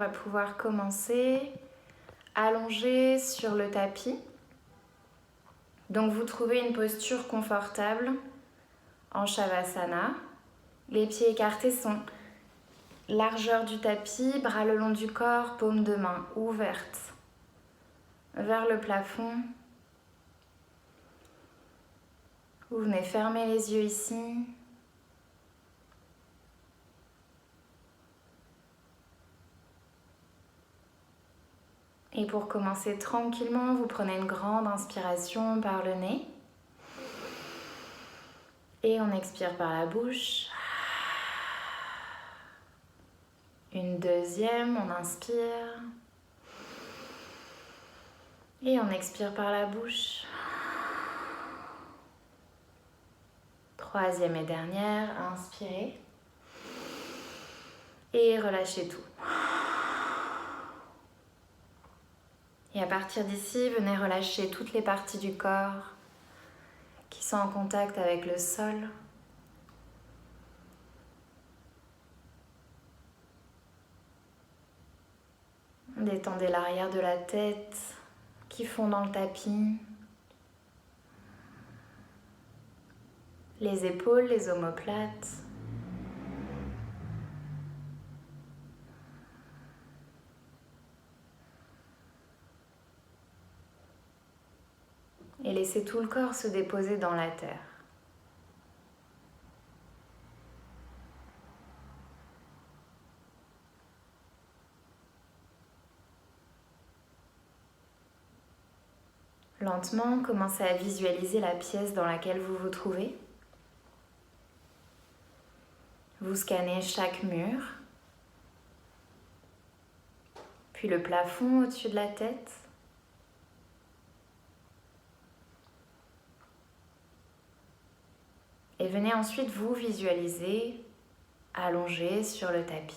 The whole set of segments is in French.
On va pouvoir commencer allongé sur le tapis. Donc vous trouvez une posture confortable en Shavasana. Les pieds écartés sont largeur du tapis, bras le long du corps, paume de main ouverte vers le plafond. Vous venez fermer les yeux ici. Et pour commencer tranquillement, vous prenez une grande inspiration par le nez. Et on expire par la bouche. Une deuxième, on inspire. Et on expire par la bouche. Troisième et dernière, inspirez. Et relâchez tout. Et à partir d'ici, venez relâcher toutes les parties du corps qui sont en contact avec le sol. Détendez l'arrière de la tête qui fond dans le tapis. Les épaules, les omoplates. Et laissez tout le corps se déposer dans la terre. Lentement, commencez à visualiser la pièce dans laquelle vous vous trouvez. Vous scannez chaque mur, puis le plafond au-dessus de la tête. Et venez ensuite vous visualiser allongé sur le tapis.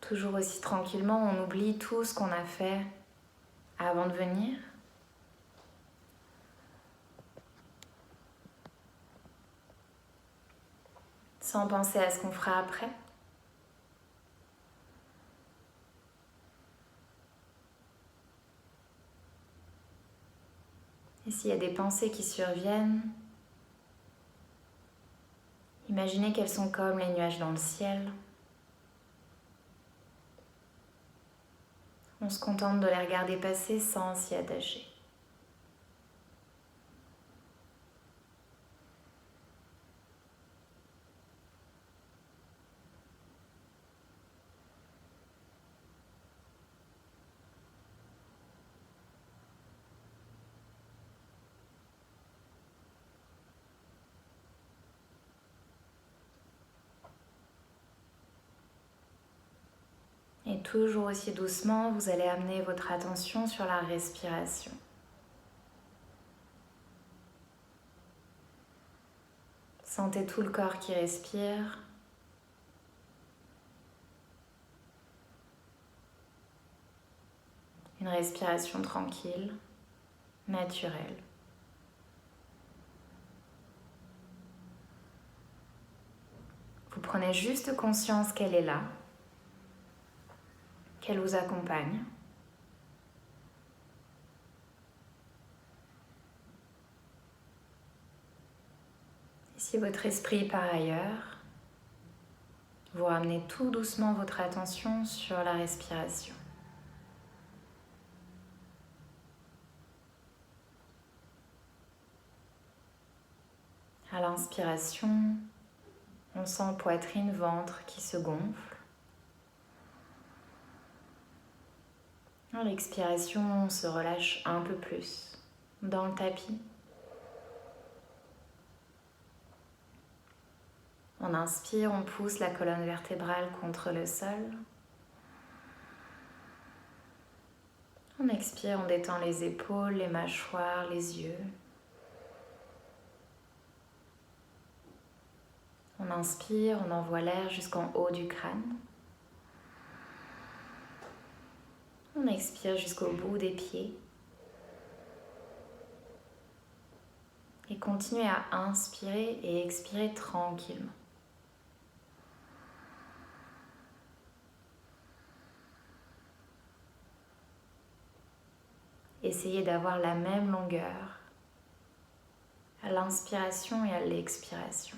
Toujours aussi tranquillement, on oublie tout ce qu'on a fait avant de venir. Sans penser à ce qu'on fera après. Et s'il y a des pensées qui surviennent, imaginez qu'elles sont comme les nuages dans le ciel. On se contente de les regarder passer sans s'y attacher. Et toujours aussi doucement, vous allez amener votre attention sur la respiration. Sentez tout le corps qui respire. Une respiration tranquille, naturelle. Vous prenez juste conscience qu'elle est là, qu'elle vous accompagne. Et si votre esprit part ailleurs, vous ramenez tout doucement votre attention sur la respiration. À l'inspiration, on sent poitrine, ventre qui se gonfle. À l'expiration, on se relâche un peu plus dans le tapis. On inspire, on pousse la colonne vertébrale contre le sol. On expire, on détend les épaules, les mâchoires, les yeux. On inspire, on envoie l'air jusqu'en haut du crâne. On expire jusqu'au bout des pieds. Et continuez à inspirer et expirer tranquillement. Essayez d'avoir la même longueur à l'inspiration et à l'expiration.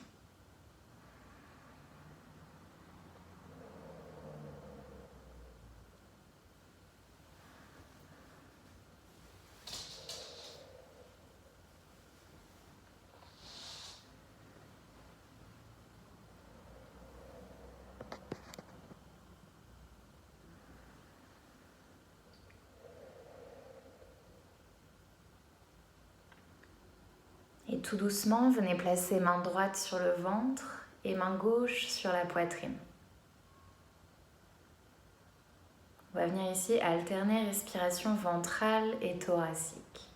Et tout doucement, venez placer main droite sur le ventre et main gauche sur la poitrine. On va venir ici alterner respiration ventrale et thoracique.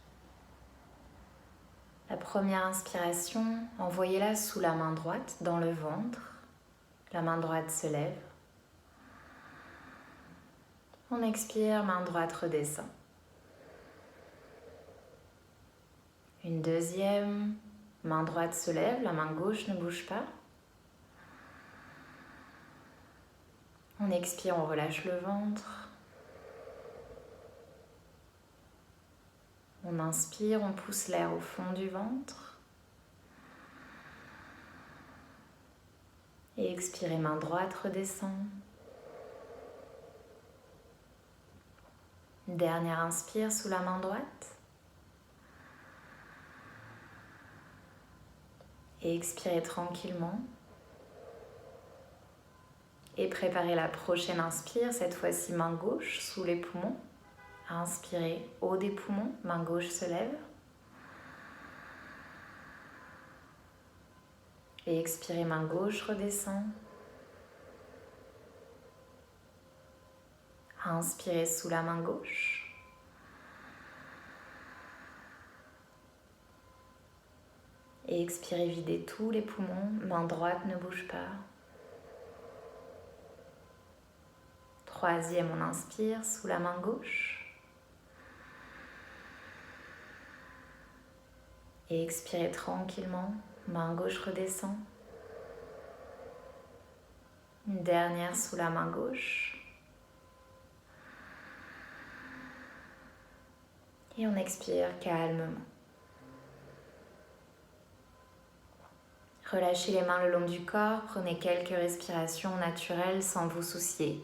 La première inspiration, envoyez-la sous la main droite dans le ventre. La main droite se lève. On expire, main droite redescend. Une deuxième, main droite se lève, la main gauche ne bouge pas. On expire, on relâche le ventre. On inspire, on pousse l'air au fond du ventre. Et expirez, main droite redescend. Dernière inspire sous la main droite. Et expirez tranquillement. Et préparez la prochaine inspire, cette fois-ci main gauche sous les poumons. Inspirez, haut des poumons, main gauche se lève. Et expirez, main gauche redescend. Inspirez sous la main gauche. Et expirez, videz tous les poumons, main droite ne bouge pas. Troisième, on inspire sous la main gauche. Et expirez tranquillement, main gauche redescend. Une dernière sous la main gauche. Et on expire calmement. Relâchez les mains le long du corps, prenez quelques respirations naturelles sans vous soucier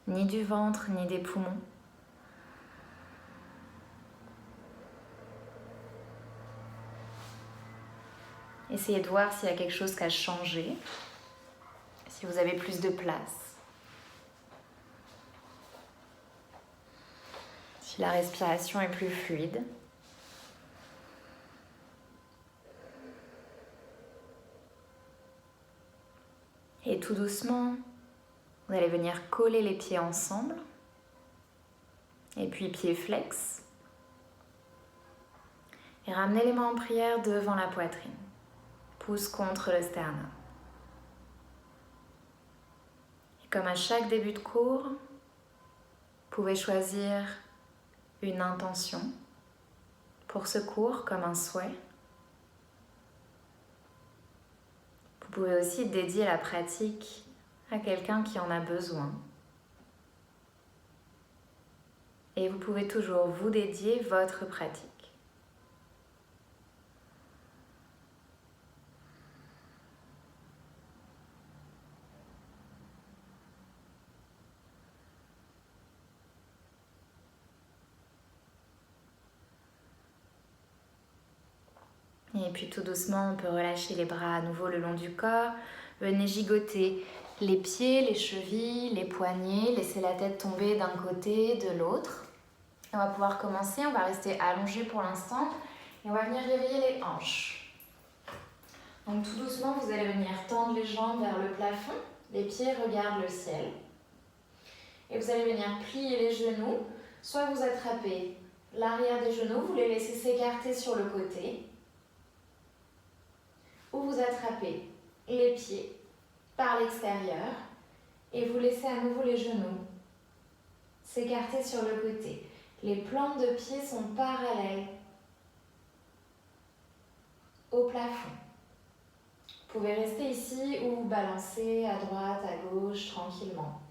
ni du ventre ni des poumons. Essayez de voir s'il y a quelque chose qui a changé, si vous avez plus de place. Si la respiration est plus fluide. Et tout doucement, vous allez venir coller les pieds ensemble. Et puis pieds flex. Et ramenez les mains en prière devant la poitrine. Pouce contre le sternum. Et comme à chaque début de cours, vous pouvez choisir une intention pour ce cours comme un souhait. Vous pouvez aussi dédier la pratique à quelqu'un qui en a besoin. Et vous pouvez toujours vous dédier votre pratique. Et puis tout doucement, on peut relâcher les bras à nouveau le long du corps. Venez gigoter les pieds, les chevilles, les poignets. Laissez la tête tomber d'un côté, de l'autre. On va pouvoir commencer. On va rester allongé pour l'instant. Et on va venir réveiller les hanches. Donc tout doucement, vous allez venir tendre les jambes vers le plafond. Les pieds regardent le ciel. Et vous allez venir plier les genoux. Soit vous attrapez l'arrière des genoux, vous les laissez s'écarter sur le côté. Ou vous attrapez les pieds par l'extérieur et vous laissez à nouveau les genoux s'écarter sur le côté. Les plantes de pied sont parallèles au plafond. Vous pouvez rester ici ou vous balancer à droite, à gauche, tranquillement.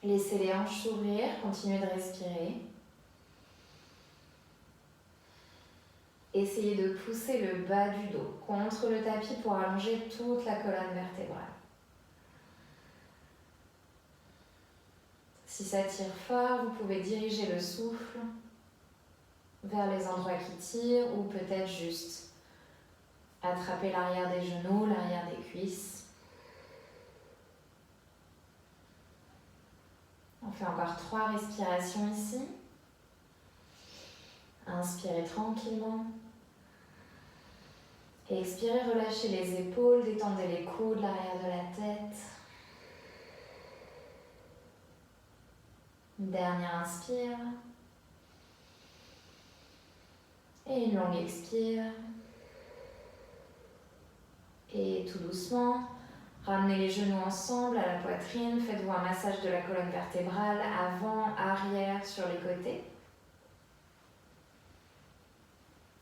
Laissez les hanches s'ouvrir, continuez de respirer. Essayez de pousser le bas du dos contre le tapis pour allonger toute la colonne vertébrale. Si ça tire fort, vous pouvez diriger le souffle vers les endroits qui tirent ou peut-être juste attraper l'arrière des genoux, l'arrière des cuisses. On fait encore 3 respirations ici. Inspirez tranquillement. Expirez, relâchez les épaules, détendez les coudes, l'arrière de la tête. Une dernière inspire. Et une longue expire. Et tout doucement, ramenez les genoux ensemble à la poitrine. Faites-vous un massage de la colonne vertébrale avant, arrière, sur les côtés.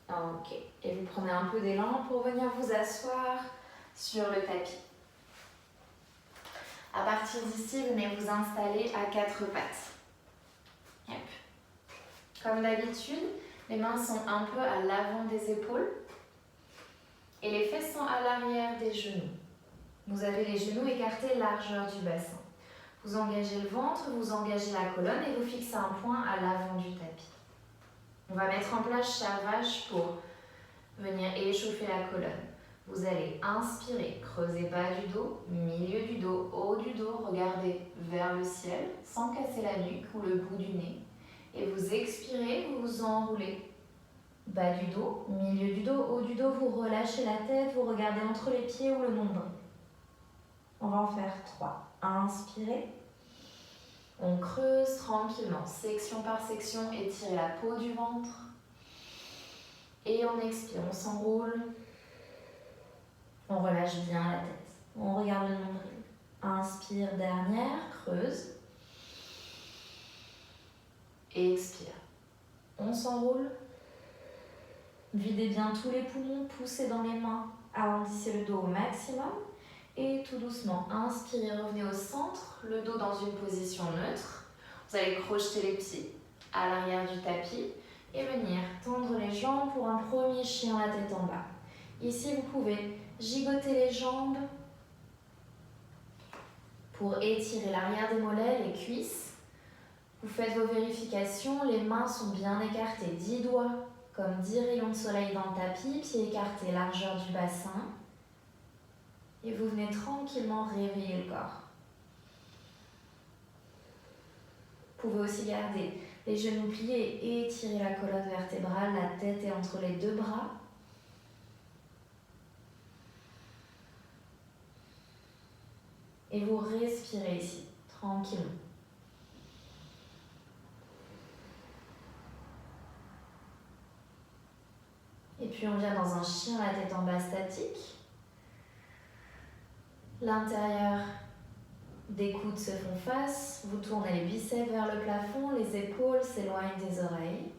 Ok. Et vous prenez un peu d'élan pour venir vous asseoir sur le tapis. À partir d'ici, venez vous installer à 4 pattes. Yep. Comme d'habitude, les mains sont un peu à l'avant des épaules et les fesses sont à l'arrière des genoux. Vous avez les genoux écartés largeur du bassin. Vous engagez le ventre, vous engagez la colonne et vous fixez un point à l'avant du tapis. On va mettre en place chat vache pour venir échauffer la colonne. Vous allez inspirer, creuser bas du dos, milieu du dos, haut du dos, regardez vers le ciel sans casser la nuque ou le bout du nez. Et vous expirez, vous vous enroulez. Bas du dos, milieu du dos, haut du dos, vous relâchez la tête, vous regardez entre les pieds ou le nombril. On va en faire 3. Inspirez. On creuse tranquillement, section par section, étirez la peau du ventre. Et on expire, on s'enroule. On relâche bien la tête. On regarde le nombril. Inspire, dernière, creuse. Et expire. On s'enroule. Videz bien tous les poumons, poussez dans les mains, arrondissez le dos au maximum. Et tout doucement, inspirez, revenez au centre, le dos dans une position neutre. Vous allez crocheter les pieds à l'arrière du tapis et venir tendre les jambes pour un premier chien, la tête en bas. Ici, vous pouvez gigoter les jambes pour étirer l'arrière des mollets, les cuisses. Vous faites vos vérifications, les mains sont bien écartées, 10 doigts, comme 10 rayons de soleil dans le tapis, pieds écartés, largeur du bassin. Et vous venez tranquillement réveiller le corps. Vous pouvez aussi garder les genoux pliés et étirer la colonne vertébrale, la tête est entre les 2 bras. Et vous respirez ici, tranquillement. Et puis on vient dans un chien, la tête en bas statique. L'intérieur des coudes se font face. Vous tournez les biceps vers le plafond, les épaules s'éloignent des oreilles.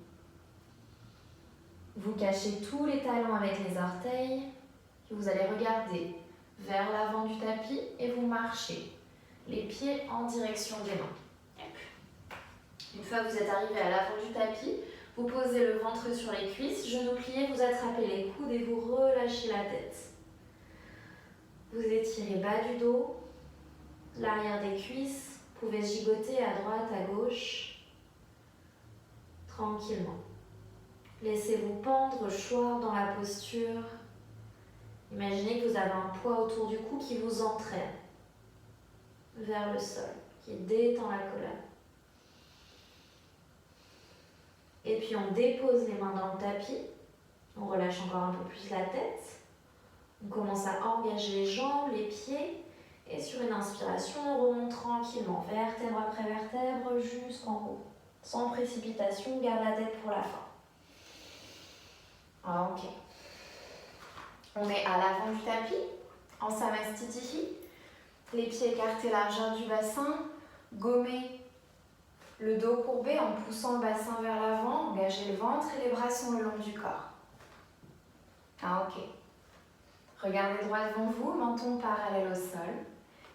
Vous cachez tous les talons avec les orteils. Vous allez regarder vers l'avant du tapis et vous marchez les pieds en direction des mains. Une fois que vous êtes arrivé à l'avant du tapis, vous posez le ventre sur les cuisses, genoux pliés, vous attrapez les coudes et vous relâchez la tête. Vous étirez bas du dos, l'arrière des cuisses, vous pouvez gigoter à droite, à gauche, tranquillement. Laissez-vous pendre, choir dans la posture. Imaginez que vous avez un poids autour du cou qui vous entraîne vers le sol, qui détend la colonne. Et puis on dépose les mains dans le tapis, on relâche encore un peu plus la tête. On commence à engager les jambes, les pieds. Et sur une inspiration, on remonte tranquillement, vertèbre après vertèbre, jusqu'en haut. Sans précipitation, garde la tête pour la fin. Ok. On est à l'avant du tapis, en Samastitihi. Les pieds écartés, largeur du bassin. Gommez Le dos courbé en poussant le bassin vers l'avant, engagez le ventre et les bras sont le long du corps. Ah, ok. Regardez droit devant vous, menton parallèle au sol.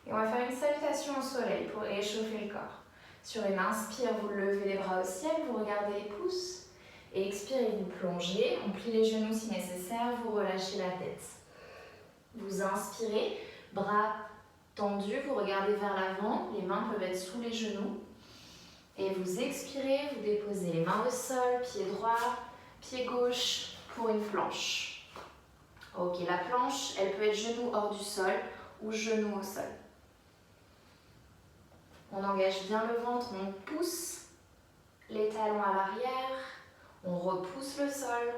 Et on va faire une salutation au soleil pour échauffer le corps. Sur une inspire, vous levez les bras au ciel, vous regardez les pouces. Et expirez, vous plongez, on plie les genoux si nécessaire, vous relâchez la tête. Vous inspirez, bras tendus, vous regardez vers l'avant, les mains peuvent être sous les genoux. Et vous expirez, vous déposez les mains au sol, pied droit, pied gauche pour une planche. Ok, la planche, elle peut être genou hors du sol ou genou au sol. On engage bien le ventre, on pousse les talons à l'arrière, on repousse le sol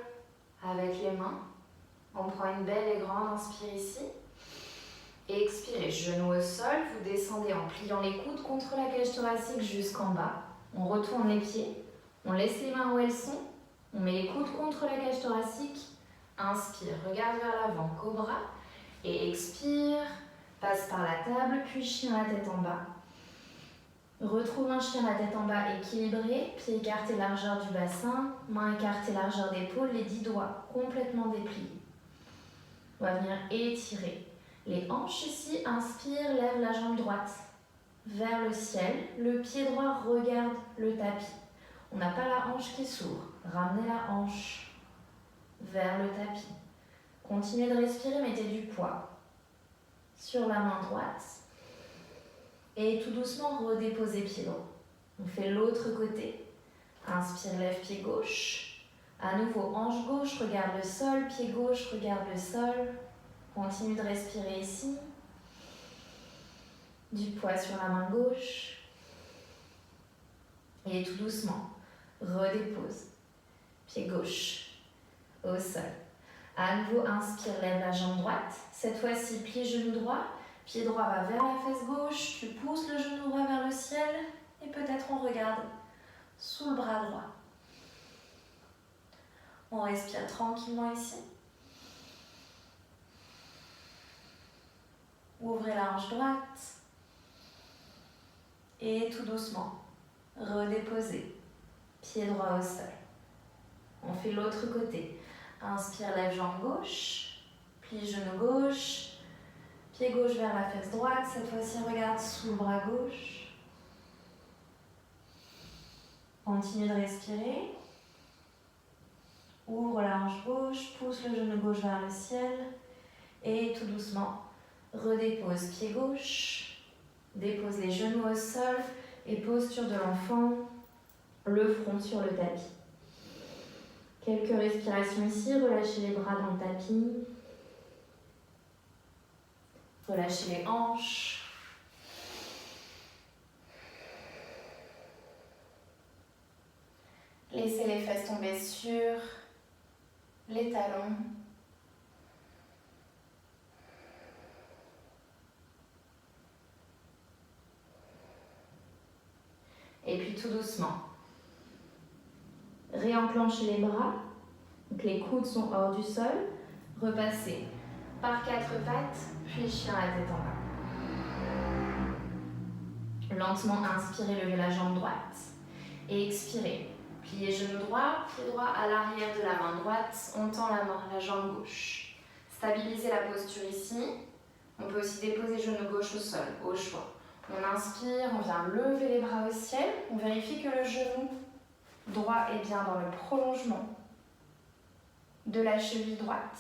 avec les mains. On prend une belle et grande inspire ici. Et expirez, genou au sol, vous descendez en pliant les coudes contre la cage thoracique jusqu'en bas. On retourne les pieds, on laisse les mains où elles sont, on met les coudes contre la cage thoracique. Inspire, regarde vers l'avant, cobra. Et expire, passe par la table, puis chien la tête en bas. Retrouve un chien la tête en bas équilibré, pieds écartés largeur du bassin, mains écartées largeur d'épaule, les 10 doigts complètement dépliés. On va venir étirer les hanches ici, inspire, lève la jambe droite vers le ciel, le pied droit regarde le tapis. On n'a pas la hanche qui s'ouvre, ramenez la hanche vers le tapis. Continuez de respirer, mettez du poids sur la main droite. Et tout doucement, redéposez pied droit. On fait l'autre côté. Inspire, lève pied gauche. À nouveau, hanche gauche, regarde le sol. Pied gauche, regarde le sol. Continue de respirer ici. Du poids sur la main gauche. Et tout doucement, redépose. Pied gauche au sol. À nouveau, inspire, lève la jambe droite. Cette fois-ci, plie genou droit. Pied droit va vers la fesse gauche. Tu pousses le genou droit vers le ciel. Et peut-être on regarde sous le bras droit. On respire tranquillement ici. Ouvrez la hanche droite. Et tout doucement, redéposez. Pied droit au sol. On fait l'autre côté. Inspire, lève jambe gauche. Plie genou gauche. Pied gauche vers la fesse droite. Cette fois-ci, regarde sous le bras gauche. Continue de respirer. Ouvre la hanche gauche. Pousse le genou gauche vers le ciel. Et tout doucement, redépose pied gauche. Dépose les genoux au sol. Et posture de l'enfant. Le front sur le tapis. Quelques respirations ici. Relâchez les bras dans le tapis. Relâchez les hanches. Laissez les fesses tomber sur les talons. Et puis tout doucement, réenclenchez les bras. Donc les coudes sont hors du sol. Repassez par 4 pattes, puis chien la tête en bas. Lentement, inspirez, levez la jambe droite. Et expirez. Pliez genou droit, pied droit à l'arrière de la main droite. On tend la jambe gauche. Stabilisez la posture ici. On peut aussi déposer genou gauche au sol, au choix. On inspire, on vient lever les bras au ciel. On vérifie que le genou droit est bien dans le prolongement de la cheville droite.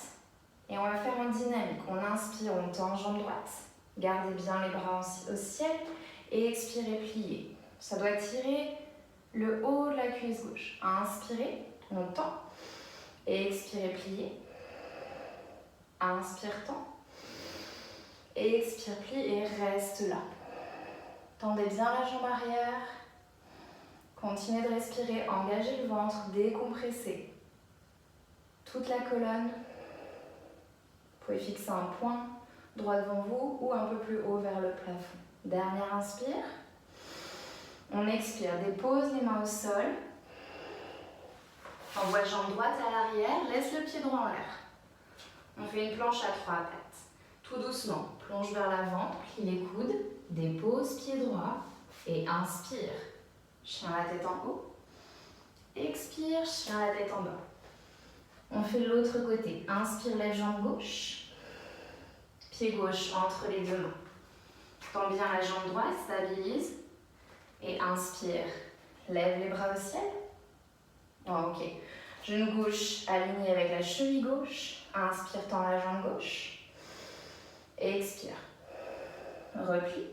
Et on va faire en dynamique. On inspire, on tend jambe droite. Gardez bien les bras au ciel. Et expirez, pliez. Ça doit tirer le haut de la cuisse gauche. Inspirez, on tend. Et expirez, pliez. Inspire, tend. Et expire, plie et reste là. Tendez bien la jambe arrière. Continuez de respirer, engagez le ventre, décompressez toute la colonne. Vous pouvez fixer un point droit devant vous ou un peu plus haut vers le plafond. Dernière inspire. On expire, dépose les mains au sol. Envoie jambe droite à l'arrière, laisse le pied droit en l'air. On fait une planche à 3 pattes. Tout doucement, plonge vers l'avant, plie les coudes, dépose pied droit et inspire. chien la tête en haut. Expire, chien la tête en bas. On fait de l'autre côté. Inspire, lève jambe gauche. Pied gauche entre les deux mains. Tends bien la jambe droite, stabilise. Et inspire, lève les bras au ciel. Oh, ok. Genou gauche aligné avec la cheville gauche. Inspire, tends la jambe gauche. Expire. Replie.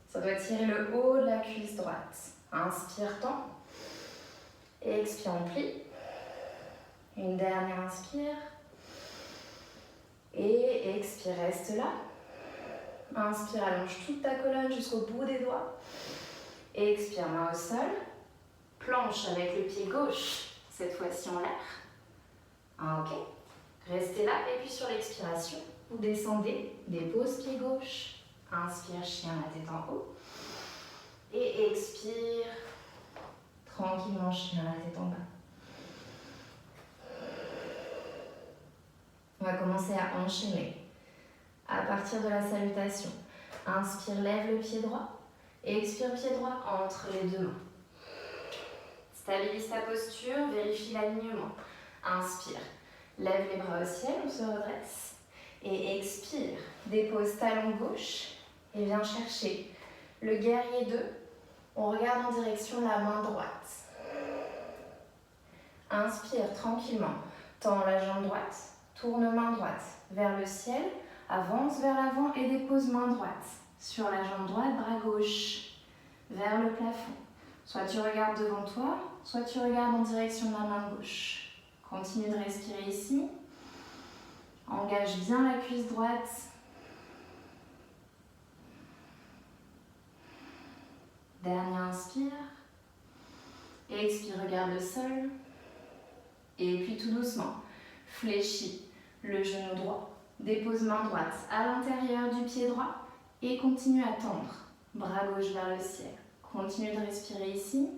Ça doit tirer le haut de la cuisse droite. Inspire, tends. Expire, on plie. Une dernière inspire. Et expire, reste là. Inspire, allonge toute ta colonne jusqu'au bout des doigts. Expire, main au sol. Planche avec le pied gauche, cette fois-ci en l'air. Ok. Restez là et puis sur l'expiration, vous descendez, dépose pied gauche. Inspire, chien, la tête en haut. Et expire, tranquillement, chien, la tête en bas. On va commencer à enchaîner. À partir de la salutation, inspire, lève le pied droit. Et expire, pied droit entre les deux mains. Stabilise ta posture, vérifie l'alignement. Inspire, lève les bras au ciel, on se redresse. Et expire, dépose talon gauche et viens chercher le guerrier 2. On regarde en direction de la main droite. Inspire tranquillement, tends la jambe droite, tourne main droite vers le ciel, avance vers l'avant et dépose main droite. Sur la jambe droite, bras gauche vers le plafond. Soit tu regardes devant toi, soit tu regardes en direction de la main gauche. Continue de respirer ici. Engage bien la cuisse droite. Dernier inspire. Expire, regarde le sol. Et puis tout doucement, fléchis le genou droit. Dépose main droite à l'intérieur du pied droit et continue à tendre. Bras gauche vers le ciel. Continue de respirer ici.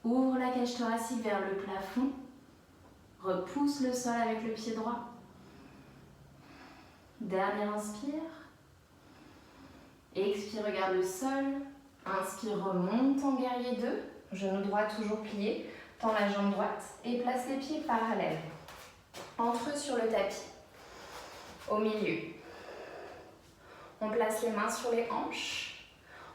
Ouvre la cage thoracique vers le plafond. Repousse le sol avec le pied droit. Dernier inspire. Expire, regarde le sol. Inspire, remonte en guerrier 2. Genou droit toujours plié. Tends la jambe droite et place les pieds parallèles. Entre eux sur le tapis. Au milieu. On place les mains sur les hanches.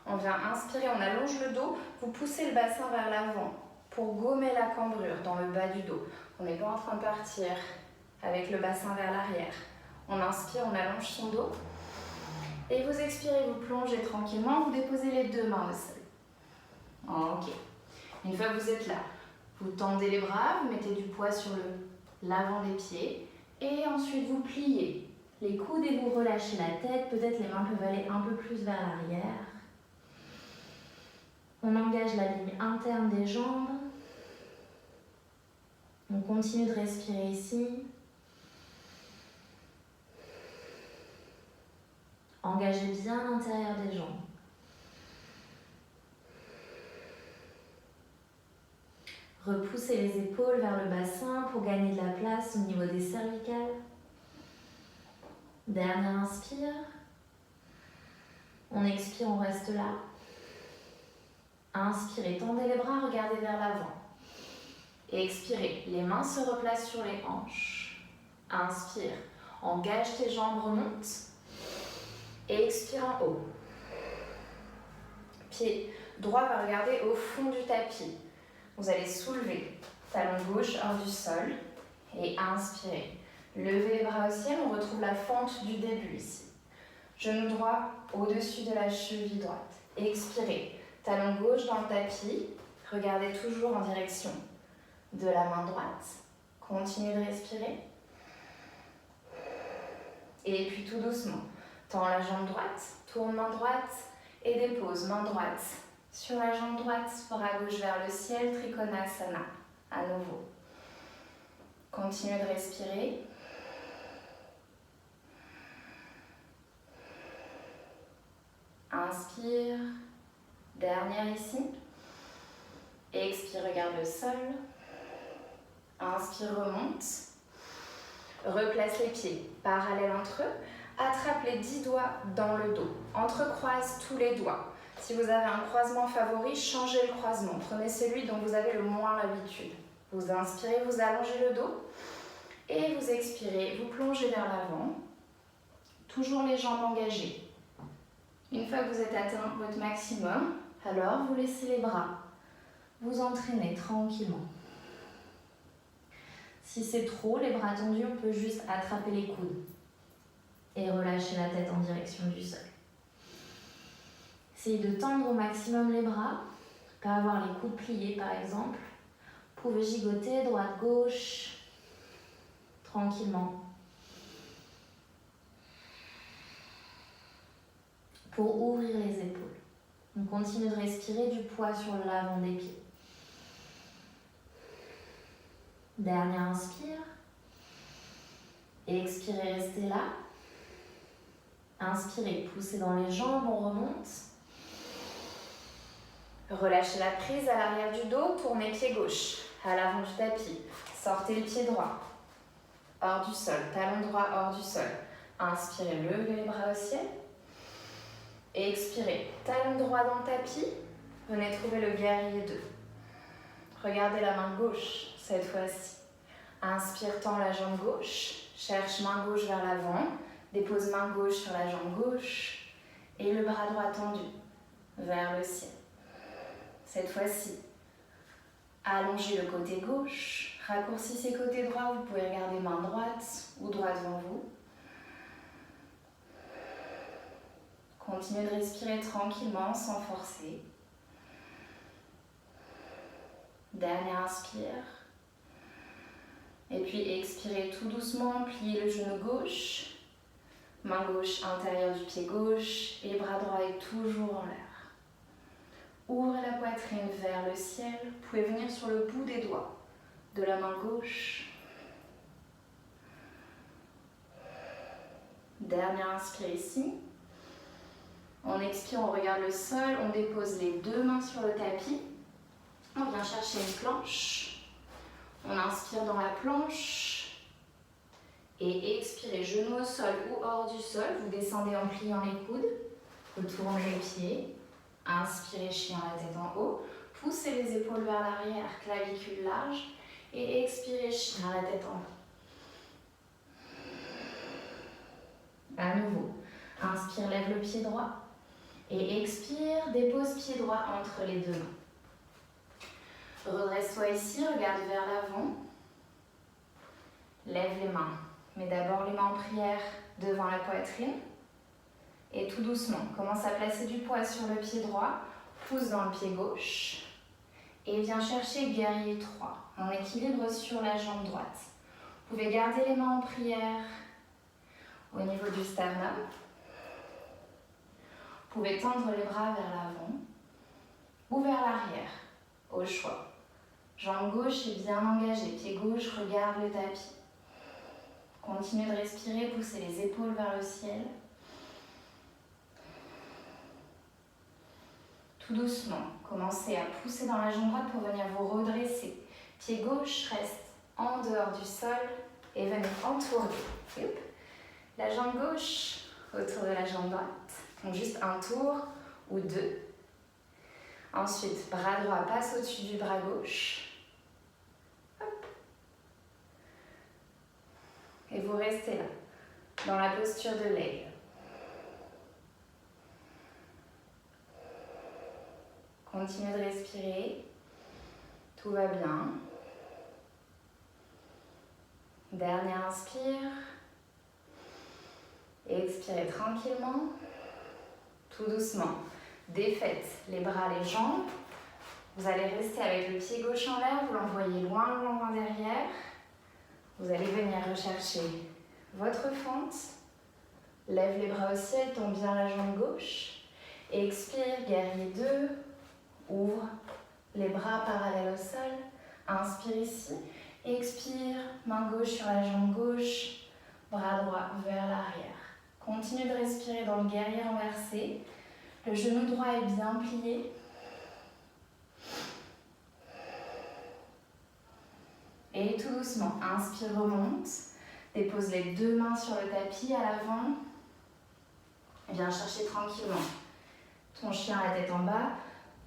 On vient inspirer, on allonge le dos. Vous poussez le bassin vers l'avant pour gommer la cambrure dans le bas du dos. On n'est pas en train de partir avec le bassin vers l'arrière. On inspire, on allonge son dos. Et vous expirez, vous plongez tranquillement. Vous déposez les deux mains au sol. Ok. Une fois que vous êtes là, vous tendez les bras, vous mettez du poids sur l'avant des pieds. Et ensuite, vous pliez les coudes et vous relâchez la tête. Peut-être les mains peuvent aller un peu plus vers l'arrière. On engage la ligne interne des jambes. On continue de respirer ici. Engagez bien l'intérieur des jambes. Repoussez les épaules vers le bassin pour gagner de la place au niveau des cervicales. Dernier inspire. On expire, on reste là. Inspirez, tendez les bras, regardez vers l'avant. Et expirez, les mains se replacent sur les hanches. Inspire, engage tes jambes, remonte. Et expire en haut. Pied droit va regarder au fond du tapis. Vous allez soulever talon gauche hors du sol et inspirez. Levez les bras au ciel, on retrouve la fente du début ici. Genou droit au-dessus de la cheville droite. Expirez, talon gauche dans le tapis. Regardez toujours en direction de la main droite. Continuez de respirer. Et puis tout doucement, tends la jambe droite, tourne main droite et dépose main droite sur la jambe droite, bras gauche vers le ciel, Trikonasana, à nouveau. Continuez de respirer. Inspire, dernière ici. Expire, regarde le sol. Inspire, remonte. Replace les pieds parallèles entre eux. Attrape les 10 doigts dans le dos. Entrecroise tous les doigts. Si vous avez un croisement favori, changez le croisement. Prenez celui dont vous avez le moins l'habitude. Vous inspirez, vous allongez le dos. Et vous expirez, vous plongez vers l'avant. Toujours les jambes engagées. Une fois que vous êtes atteint votre maximum, alors vous laissez les bras. Vous entraînez tranquillement. Si c'est trop, les bras tendus, on peut juste attraper les coudes et relâcher la tête en direction du sol. Essayez de tendre au maximum les bras, pas avoir les coudes pliés par exemple. Vous pouvez gigoter droite-gauche, tranquillement. Pour ouvrir les épaules. On continue de respirer du poids sur l'avant des pieds. Dernière inspire. Expirez, restez là. Inspirez, poussez dans les jambes, on remonte. Relâchez la prise à l'arrière du dos, tournez pied gauche, à l'avant du tapis. Sortez le pied droit, hors du sol, talon droit hors du sol. Inspirez, levez les bras au ciel. Et expirez, talon droit dans le tapis. Venez trouver le guerrier 2. Regardez la main gauche, cette fois-ci. Inspire, tend la jambe gauche. Cherche main gauche vers l'avant. Dépose main gauche sur la jambe gauche. Et le bras droit tendu vers le ciel. Cette fois-ci, allongez le côté gauche. Raccourcissez côté droit. Vous pouvez regarder main droite ou droite devant vous. Continuez de respirer tranquillement, sans forcer. Dernière inspire. Et puis expirez tout doucement, pliez le genou gauche. Main gauche, intérieur du pied gauche. Et bras droit est toujours en l'air. Ouvrez la poitrine vers le ciel. Vous pouvez venir sur le bout des doigts de la main gauche. Dernière inspire ici. On expire, on regarde le sol, on dépose les deux mains sur le tapis. On vient chercher une planche. On inspire dans la planche. Et expirez, genoux au sol ou hors du sol. Vous descendez en pliant les coudes. Vous tournez les pieds. Inspirez, chien, la tête en haut. Poussez les épaules vers l'arrière, clavicule large. Et expirez, chien, la tête en haut. À nouveau, inspire, lève le pied droit. Et expire, dépose pied droit entre les deux mains. Redresse-toi ici, regarde vers l'avant. Lève les mains. Mets d'abord les mains en prière devant la poitrine. Et tout doucement, commence à placer du poids sur le pied droit. Pousse dans le pied gauche. Et viens chercher guerrier 3, en équilibre sur la jambe droite. Vous pouvez garder les mains en prière au niveau du sternum. Vous pouvez tendre les bras vers l'avant ou vers l'arrière, au choix. Jambe gauche est bien engagée, pied gauche regarde le tapis. Continuez de respirer, poussez les épaules vers le ciel. Tout doucement, commencez à pousser dans la jambe droite pour venir vous redresser. Pied gauche reste en dehors du sol et venez entourer la jambe gauche autour de la jambe droite. Donc juste un tour ou deux. Ensuite, bras droit passe au-dessus du bras gauche. Hop. Et vous restez là, dans la posture de l'aigle. Continuez de respirer. Tout va bien. Dernière inspire. Expirez tranquillement. Tout doucement. Défaites les bras, les jambes. Vous allez rester avec le pied gauche en l'air. Vous l'envoyez loin, loin, loin derrière. Vous allez venir rechercher votre fente. Lève les bras au ciel, tombe bien la jambe gauche. Expire, guerrier 2. Ouvre les bras parallèles au sol. Inspire ici. Expire, main gauche sur la jambe gauche. Bras droit vers l'arrière. Continue de respirer dans le guerrier renversé. Le genou droit est bien plié. Et tout doucement, inspire, remonte. Dépose les deux mains sur le tapis à l'avant. Viens chercher tranquillement ton chien la tête en bas.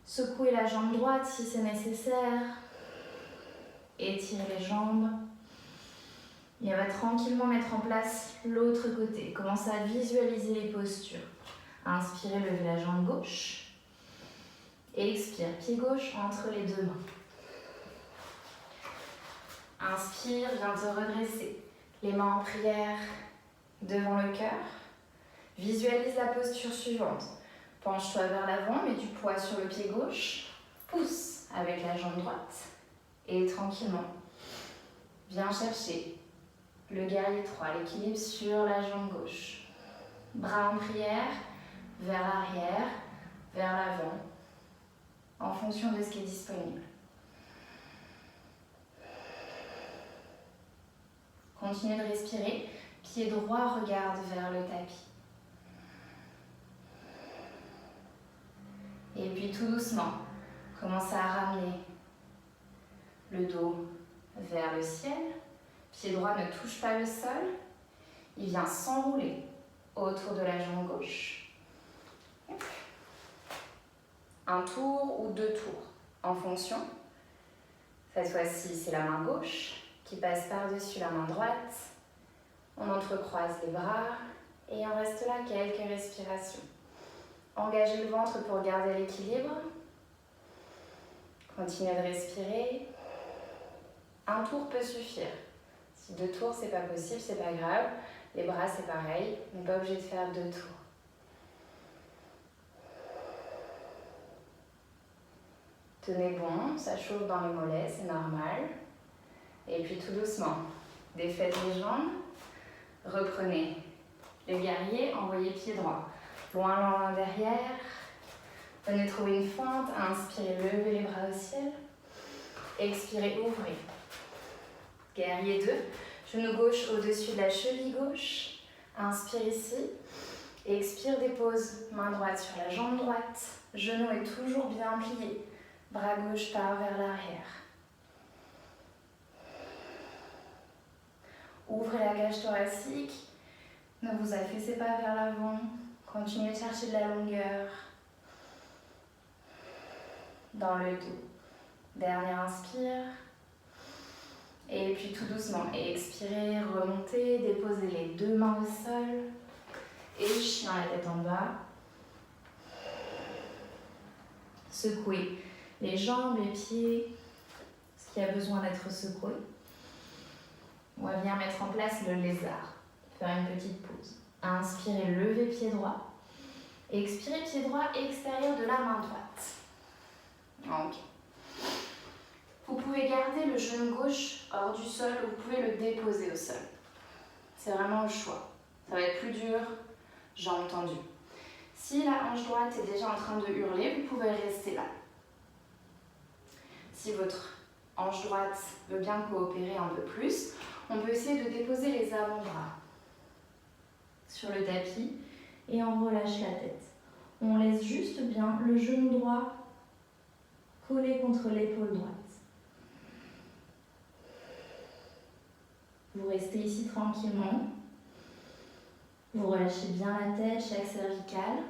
Secouez la jambe droite si c'est nécessaire. Étirez les jambes. Et on va tranquillement mettre en place l'autre côté. Commencez à visualiser les postures. Inspirez, levez la jambe gauche. Expire, pied gauche entre les deux mains. Inspire, viens te redresser. Les mains en prière devant le cœur. Visualise la posture suivante. Penche-toi vers l'avant, mets du poids sur le pied gauche. Pousse avec la jambe droite. Et tranquillement, viens chercher le guerrier 3, l'équilibre sur la jambe gauche. Bras en prière, vers l'arrière, vers l'avant, en fonction de ce qui est disponible. Continuez de respirer. Pied droit, regarde vers le tapis. Et puis tout doucement, commencez à ramener le dos vers le ciel. Pied droit ne touche pas le sol. Il vient s'enrouler autour de la jambe gauche. Un tour ou deux tours en fonction. Cette fois-ci, c'est la main gauche qui passe par-dessus la main droite. On entrecroise les bras et on reste là quelques respirations. Engagez le ventre pour garder l'équilibre. Continuez de respirer. Un tour peut suffire. Si deux tours, c'est pas possible, c'est pas grave. Les bras, c'est pareil. On n'est pas obligé de faire deux tours. Tenez bon, ça chauffe dans les mollets, c'est normal. Et puis tout doucement, défaites les jambes. Reprenez le guerrier, envoyez pied droit. Loin, loin, loin derrière. Venez trouver une fente. Inspirez, levez les bras au ciel. Expirez, ouvrez. Guerrier 2. Genou gauche au-dessus de la cheville gauche. Inspire ici. Expire, dépose. Main droite sur la jambe droite. Genou est toujours bien plié. Bras gauche part vers l'arrière. Ouvrez la cage thoracique. Ne vous affaissez pas vers l'avant. Continuez de chercher de la longueur dans le dos. Dernier inspire. Et puis tout doucement, expirez, remontez, déposez les deux mains au sol. Et chien la tête en bas. Secouez les jambes, les pieds, ce qui a besoin d'être secoué. On va venir mettre en place le lézard. Faire une petite pause. Inspirez, levez pied droit. Expirez, pied droit extérieur de la main droite. Ok. Vous pouvez garder le genou gauche hors du sol ou vous pouvez le déposer au sol. C'est vraiment le choix. Ça va être plus dur, jambes tendues. Si la hanche droite est déjà en train de hurler, vous pouvez rester là. Si votre hanche droite veut bien coopérer un peu plus, on peut essayer de déposer les avant-bras sur le tapis et on relâche la tête. On laisse juste bien le genou droit collé contre l'épaule droite. Vous restez ici tranquillement. Vous relâchez bien la tête, chaque cervicale.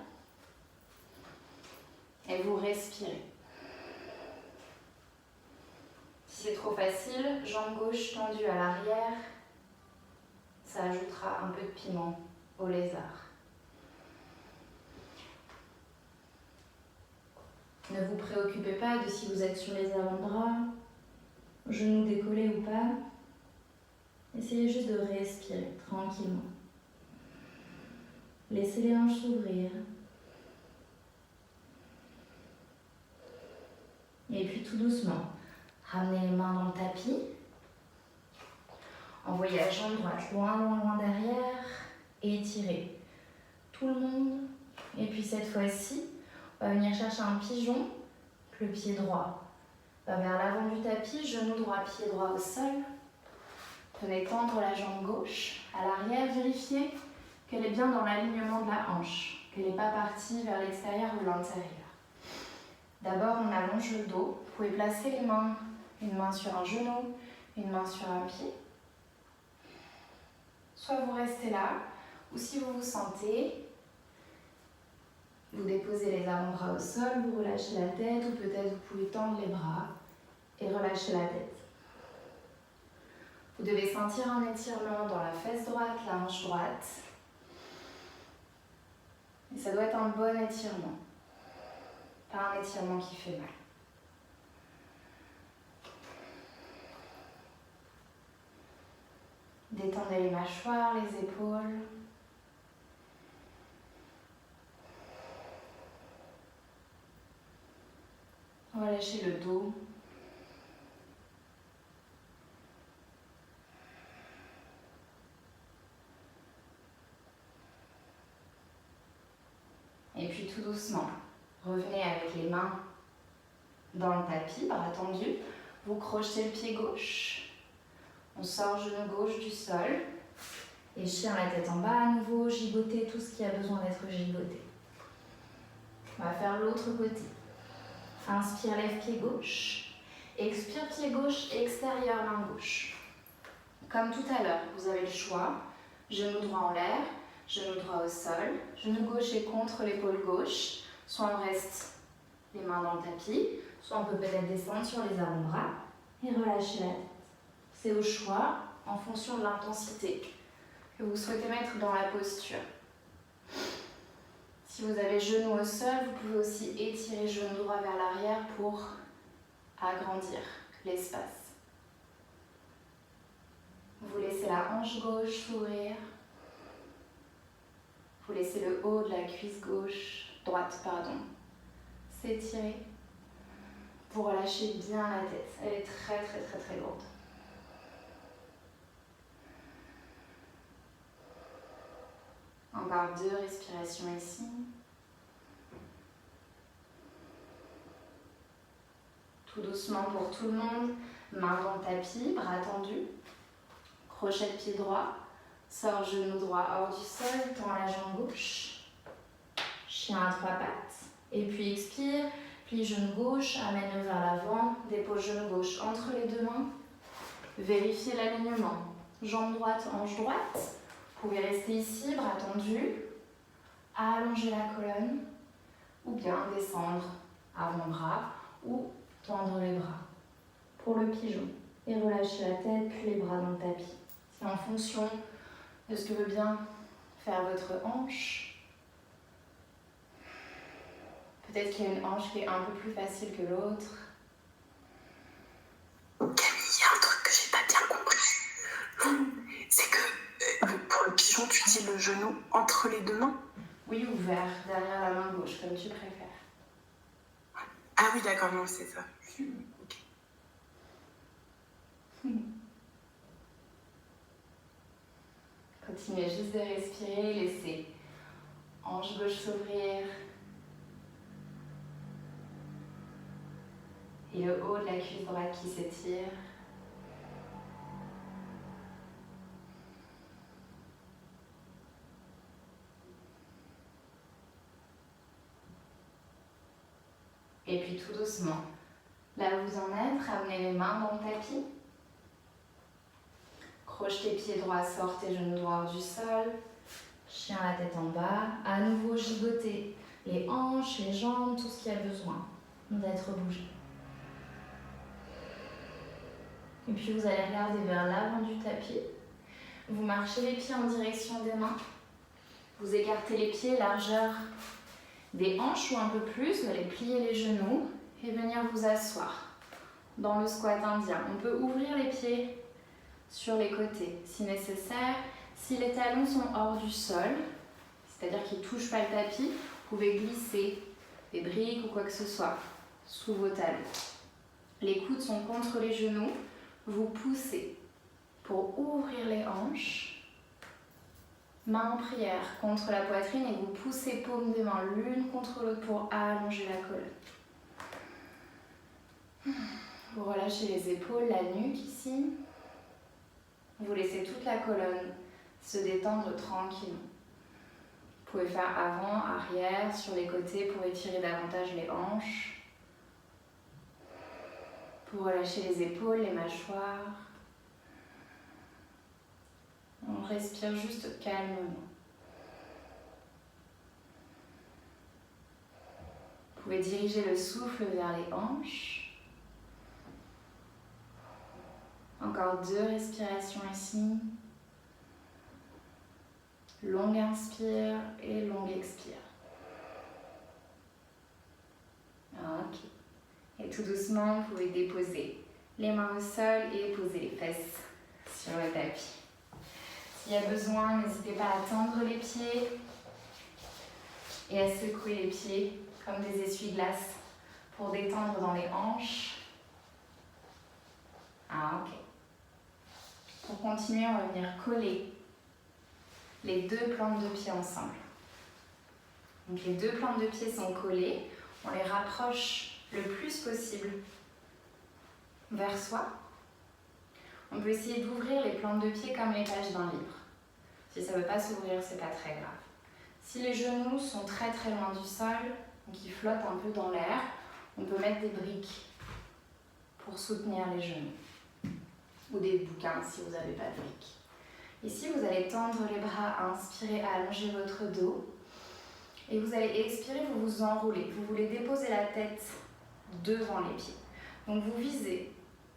Et vous respirez. Si c'est trop facile, jambe gauche tendue à l'arrière. Ça ajoutera un peu de piment au lézard. Ne vous préoccupez pas de si vous êtes sur les avant-bras, genoux décollés ou pas. Essayez juste de respirer tranquillement. Laissez les hanches s'ouvrir. Et puis tout doucement, ramenez les mains dans le tapis. Envoyez la jambe droite loin, loin, loin derrière. Et étirez tout le monde. Et puis cette fois-ci, on va venir chercher un pigeon. Le pied droit va vers l'avant du tapis, genou droit, pied droit au sol. Venez tendre la jambe gauche à l'arrière. Vérifiez qu'elle est bien dans l'alignement de la hanche, qu'elle n'est pas partie vers l'extérieur ou l'intérieur. D'abord, on allonge le dos. Vous pouvez placer les mains, une main sur un genou, une main sur un pied. Soit vous restez là, ou si vous vous sentez, Vous déposez les avant-bras au sol, vous relâchez la tête ou peut-être vous pouvez tendre les bras et relâcher la tête. Vous devez sentir un étirement dans la fesse droite, la hanche droite. Et ça doit être un bon étirement, pas un étirement qui fait mal. Détendez les mâchoires, les épaules. Relâchez le dos. Et puis tout doucement, revenez avec les mains dans le tapis, bras tendus. Vous crochetez le pied gauche. On sort genou gauche du sol. Et chien la tête en bas à nouveau, gigoter tout ce qui a besoin d'être gigoté. On va faire l'autre côté. Inspire, lève pied gauche. Expire, pied gauche, extérieur, main gauche. Comme tout à l'heure, vous avez le choix. Genou droit en l'air, genou droit au sol. Genou gauche est contre l'épaule gauche. Soit on reste les mains dans le tapis, soit on peut peut-être descendre sur les avant-bras et relâcher la tête. C'est au choix, en fonction de l'intensité que vous souhaitez mettre dans la posture. Si vous avez genou au sol, vous pouvez aussi étirer genou droit vers l'arrière pour agrandir l'espace. Vous laissez la hanche gauche s'ouvrir. Vous laissez le haut de la cuisse droite, s'étirer pour relâcher bien la tête. Elle est très lourde. Encore 2 respirations ici. Tout doucement pour tout le monde. Main dans le tapis, bras tendus. Crochet de pied droit. Sors genou droit hors du sol. Tends la jambe gauche. Chien à 3 pattes. Et puis expire. Plie genou gauche. Amène vers l'avant. Dépose genou gauche entre les 2 mains. Vérifiez l'alignement. Jambe droite, hanche droite. Vous pouvez rester ici, bras tendus, allonger la colonne, ou bien descendre avant-bras, ou tendre les bras pour le pigeon. Et relâcher la tête, puis les bras dans le tapis. C'est en fonction de ce que veut bien faire votre hanche. Peut-être qu'il y a une hanche qui est un peu plus facile que l'autre. Camille, il y a un truc que j'ai pas bien compris. C'est que pour le pigeon, tu dis le genou entre les 2 mains? Oui, ouvert, derrière la main gauche, comme tu préfères. Ah oui, d'accord, non, c'est ça. Ok. Continuez juste de respirer, laissez hanche gauche s'ouvrir. Et le haut de la cuisse droite qui s'étire. Et puis tout doucement, là où vous en êtes, ramenez les mains dans le tapis. Crochetez pied droit, sortez genou droit hors du sol. Chien la tête en bas. À nouveau gigotez les hanches, les jambes, tout ce qui a besoin d'être bougé. Et puis vous allez regarder vers l'avant du tapis. Vous marchez les pieds en direction des mains. Vous écartez les pieds, largeur des hanches ou un peu plus. Vous allez plier les genoux et venir vous asseoir dans le squat indien. On peut ouvrir les pieds sur les côtés si nécessaire. Si les talons sont hors du sol, c'est-à-dire qu'ils ne touchent pas le tapis, vous pouvez glisser des briques ou quoi que ce soit sous vos talons. Les coudes sont contre les genoux. Vous poussez pour ouvrir les hanches. Main en prière contre la poitrine et vous poussez paumes des mains l'une contre l'autre pour allonger la colonne. Vous relâchez les épaules, la nuque ici. Vous laissez toute la colonne se détendre tranquillement. Vous pouvez faire avant, arrière, sur les côtés pour étirer davantage les hanches. Pour relâcher les épaules, les mâchoires. On respire juste calmement. Vous pouvez diriger le souffle vers les hanches. Encore 2 respirations ici. Longue inspire et longue expire. Ok. Et tout doucement, vous pouvez déposer les mains au sol et poser les fesses sur le tapis. S'il y a besoin, n'hésitez pas à tendre les pieds et à secouer les pieds comme des essuie-glaces pour détendre dans les hanches. Ok. Pour continuer, on va venir coller les 2 plantes de pied ensemble. Donc les 2 plantes de pied sont collées, on les rapproche le plus possible vers soi. On peut essayer d'ouvrir les plantes de pied comme les pages d'un livre. Si ça ne veut pas s'ouvrir, c'est pas très grave. Si les genoux sont très très loin du sol, donc ils flottent un peu dans l'air, on peut mettre des briques pour soutenir les genoux. Ou des bouquins si vous n'avez pas de briques. Ici, vous allez tendre les bras, inspirer, allonger votre dos. Et vous allez expirer, vous vous enroulez. Vous voulez déposer la tête devant les pieds. Donc vous visez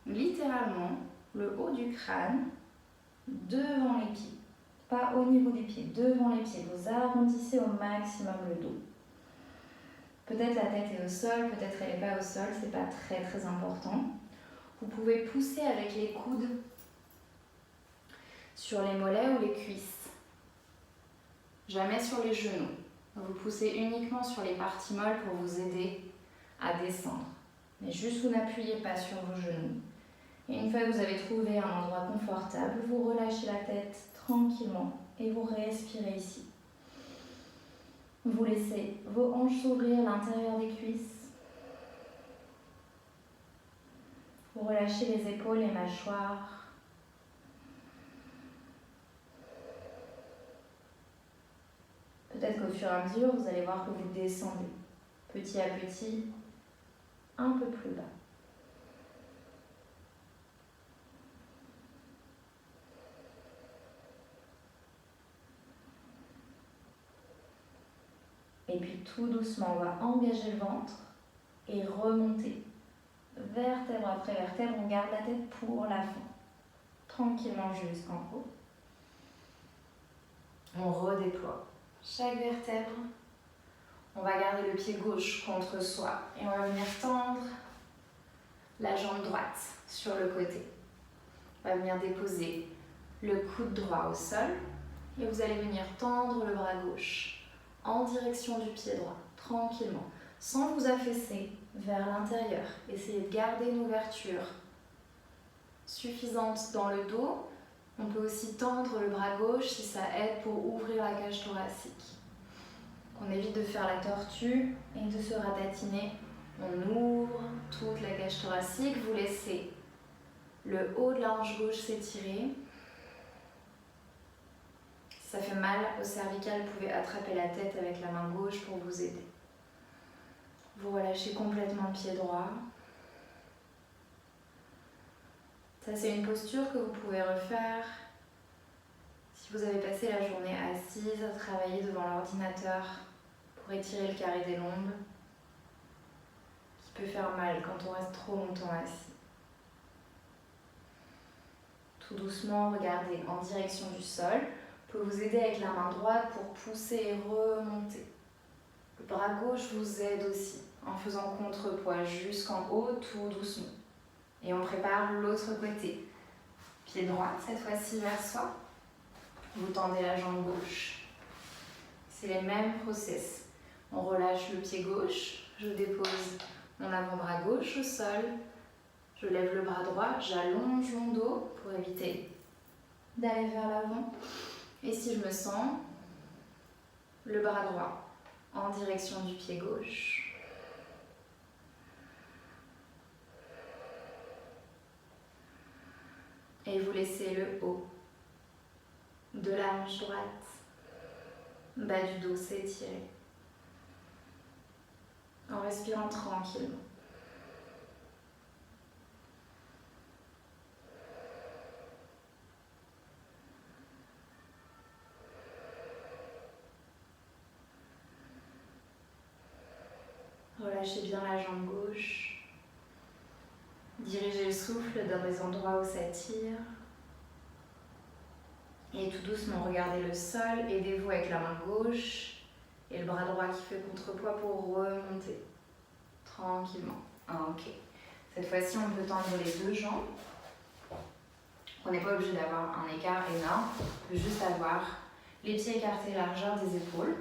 littéralement le haut du crâne devant les pieds. Pas au niveau des pieds, devant les pieds. Vous arrondissez au maximum le dos. Peut-être la tête est au sol, peut-être elle n'est pas au sol, c'est pas très très important. Vous pouvez pousser avec les coudes sur les mollets ou les cuisses. Jamais sur les genoux. Vous poussez uniquement sur les parties molles pour vous aider à descendre. Mais juste vous n'appuyez pas sur vos genoux. Et une fois que vous avez trouvé un endroit confortable, vous relâchez la tête tranquillement et vous respirez ici. Vous laissez vos hanches s'ouvrir, l'intérieur des cuisses. Vous relâchez les épaules, les mâchoires. Peut-être qu'au fur et à mesure, vous allez voir que vous descendez petit à petit, un peu plus bas. Et puis tout doucement, on va engager le ventre et remonter. Vertèbre après vertèbre, on garde la tête pour la fin. Tranquillement jusqu'en haut. On redéploie chaque vertèbre. On va garder le pied gauche contre soi et on va venir tendre la jambe droite sur le côté. On va venir déposer le coude droit au sol et vous allez venir tendre le bras gauche en direction du pied droit, tranquillement, sans vous affaisser vers l'intérieur. Essayez de garder une ouverture suffisante dans le dos. On peut aussi tendre le bras gauche si ça aide pour ouvrir la cage thoracique. On évite de faire la tortue et de se ratatiner. On ouvre toute la cage thoracique. Vous laissez le haut de la hanche gauche s'étirer. Si ça fait mal au cervical, vous pouvez attraper la tête avec la main gauche pour vous aider. Vous relâchez complètement le pied droit. Ça, c'est une posture que vous pouvez refaire si vous avez passé la journée assise à travailler devant l'ordinateur pour étirer le carré des lombes, qui peut faire mal quand on reste trop longtemps assis. Tout doucement, regardez en direction du sol. Vous pouvez vous aider avec la main droite pour pousser et remonter. Le bras gauche vous aide aussi en faisant contrepoids jusqu'en haut, tout doucement. Et on prépare l'autre côté. Pied droit, cette fois-ci vers soi. Vous tendez la jambe gauche. C'est les mêmes process. On relâche le pied gauche. Je dépose mon avant-bras gauche au sol. Je lève le bras droit. J'allonge mon dos pour éviter d'aller vers l'avant. Et si je me sens, le bras droit en direction du pied gauche. Et vous laissez le haut de la hanche droite, bas du dos s'étirer, en respirant tranquillement. Relâchez bien la jambe gauche. Dirigez le souffle dans les endroits où ça tire. Et tout doucement, regardez le sol. Aidez-vous avec la main gauche et le bras droit qui fait contrepoids pour remonter. Tranquillement. Ok. Cette fois-ci, on peut tendre les deux jambes. On n'est pas obligé d'avoir un écart énorme. On peut juste avoir les pieds écartés, largeur des épaules.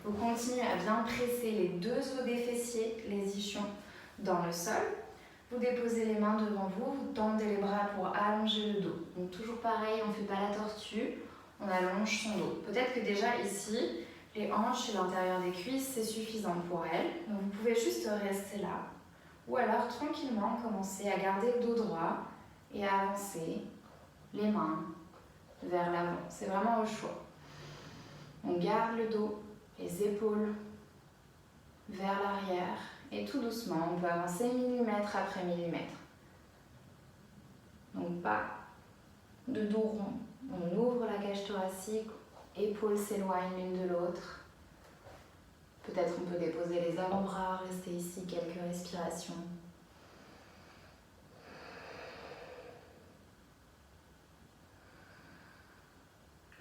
Vous continuez à bien presser les deux os des fessiers, les ischions, dans le sol. Vous déposez les mains devant vous, vous tendez les bras pour allonger le dos. Donc toujours pareil, on ne fait pas la tortue, on allonge son dos. Peut-être que déjà ici, les hanches et l'intérieur des cuisses, c'est suffisant pour elles. Donc vous pouvez juste rester là. Ou alors tranquillement commencer à garder le dos droit et à avancer les mains vers l'avant. C'est vraiment au choix. On garde le dos, les épaules vers l'arrière et tout doucement, on peut avancer millimètre après millimètre. Donc pas de dos rond. On ouvre la cage thoracique, épaules s'éloignent l'une de l'autre. Peut-être on peut déposer les avant-bras, rester ici quelques respirations.